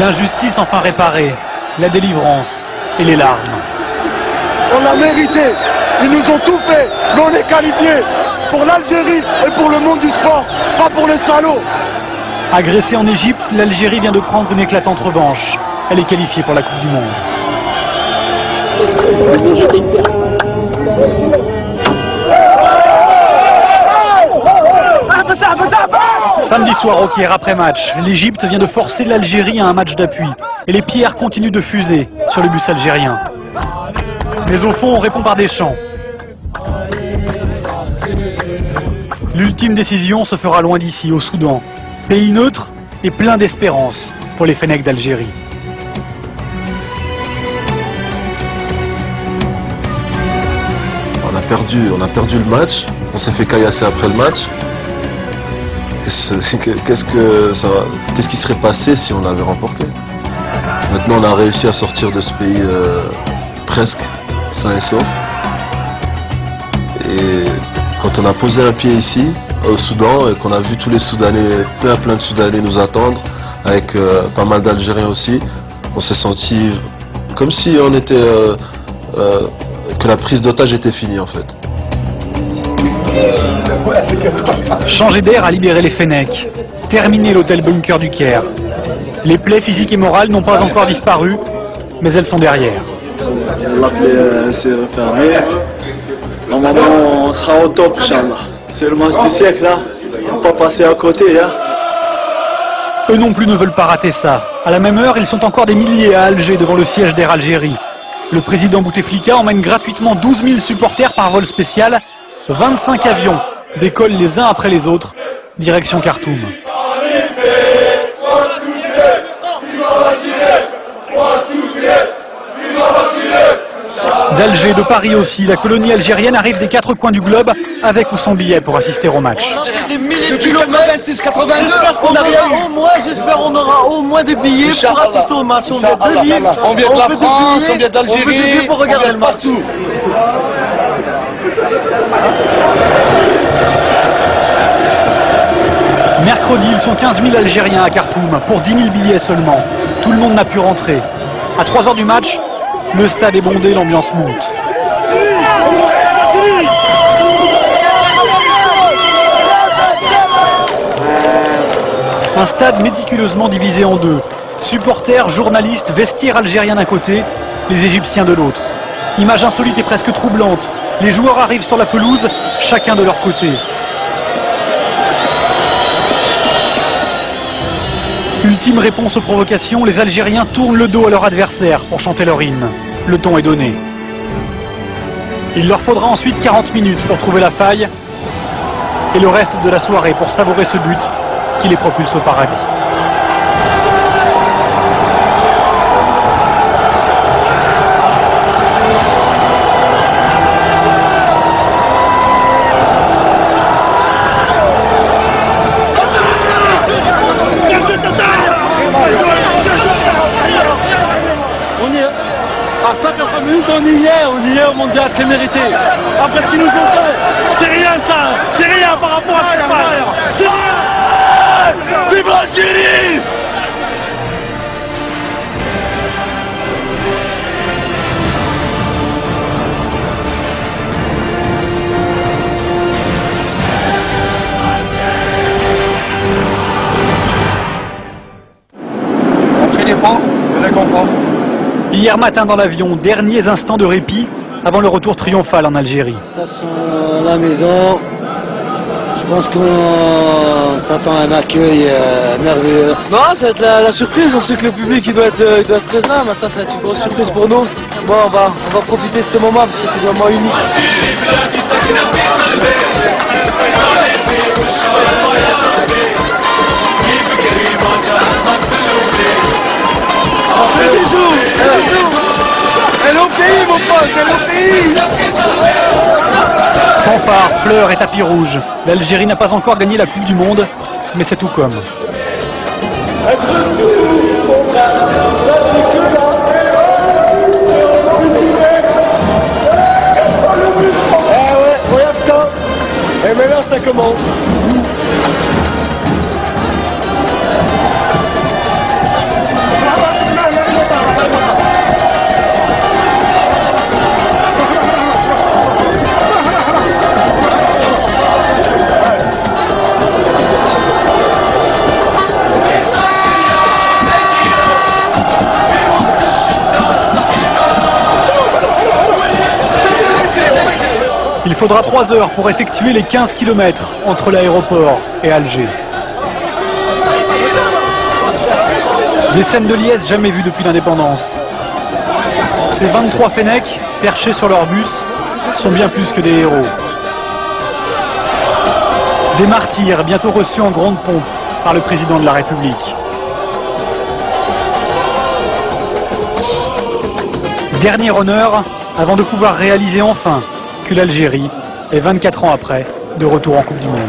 L'injustice enfin réparée, la délivrance et les larmes. On l'a mérité, ils nous ont tout fait, mais on est qualifiés pour l'Algérie et pour le monde du sport, pas pour les salauds. Agressée en Égypte, l'Algérie vient de prendre une éclatante revanche. Elle est qualifiée pour la Coupe du Monde. Samedi soir au Caire, après match, l'Égypte vient de forcer l'Algérie à un match d'appui. Et les pierres continuent de fuser sur le bus algérien. Mais au fond, on répond par des chants. L'ultime décision se fera loin d'ici, au Soudan. Pays neutre et plein d'espérance pour les Fennecs d'Algérie. On a perdu le match, on s'est fait caillasser après le match. Qu'est-ce qui serait passé si on l'avait remporté? Maintenant on a réussi à sortir de ce pays presque sain et sauf. Et quand on a posé un pied ici, au Soudan, et qu'on a vu tous les Soudanais, plein de Soudanais nous attendre, avec pas mal d'Algériens aussi, on s'est senti comme si on était que la prise d'otage était finie en fait. Changer d'air a libéré les Fennecs. Terminer l'hôtel bunker du Caire. Les plaies physiques et morales n'ont pas encore disparu, mais elles sont derrière. La plaie s'est refermée. Normalement, on sera au top, Inch'Allah. C'est le match du siècle, là. On ne peut pas passer à côté, hein. Eux non plus ne veulent pas rater ça. À la même heure, ils sont encore des milliers à Alger devant le siège d'Air Algérie. Le président Bouteflika emmène gratuitement 12 000 supporters par vol spécial. 25 avions décollent les uns après les autres, direction Khartoum. D'Alger, de Paris aussi, la colonie algérienne arrive des 4 coins du globe avec ou sans billet pour assister au match. Des milliers de kilomètres, 86-82, j'espère qu'on aura au moins des billets pour assister au match. On vient de Lille, on vient de la France, on vient d'Algérie, pour regarder le match. Partout. Mercredi, ils sont 15 000 Algériens à Khartoum pour 10 000 billets seulement. Tout le monde n'a pu rentrer. À 3 heures du match, le stade est bondé, l'ambiance monte. Un stade méticuleusement divisé en deux. Supporters, journalistes, vestiaires algériens d'un côté, les Égyptiens de l'autre. Image insolite et presque troublante. Les joueurs arrivent sur la pelouse, chacun de leur côté. Ultime réponse aux provocations, les Algériens tournent le dos à leur adversaire pour chanter leur hymne. Le ton est donné. Il leur faudra ensuite 40 minutes pour trouver la faille et le reste de la soirée pour savourer ce but qui les propulse au paradis. À 180 minutes, on y est au mondial, c'est mérité. Après ce qu'ils nous ont fait, c'est rien ça, c'est rien par rapport à ce qui se passe. C'est rien. Vive l'Algérie! Après les francs, il y en a qu'on franc. Hier matin dans l'avion, derniers instants de répit avant le retour triomphal en Algérie. Ça sent la maison. Je pense qu'on s'attend à un accueil merveilleux. Non, ça va être la surprise. On sait que le public il doit être présent. Maintenant, ça va être une grosse surprise pour nous. Bon, on va profiter de ce moment parce que c'est vraiment unique. Elle est au pays, mon pote, elle est au pays. Fanfare, fleurs et tapis rouges. L'Algérie n'a pas encore gagné la Coupe du Monde, mais c'est tout comme. Regarde ça. Et maintenant ça commence. Il faudra 3 heures pour effectuer les 15 km entre l'aéroport et Alger. Des scènes de liesse jamais vues depuis l'indépendance. Ces 23 Fennecs, perchés sur leur bus, sont bien plus que des héros. Des martyrs bientôt reçus en grande pompe par le président de la République. Dernier honneur avant de pouvoir réaliser enfin que l'Algérie est 24 ans après de retour en Coupe du Monde.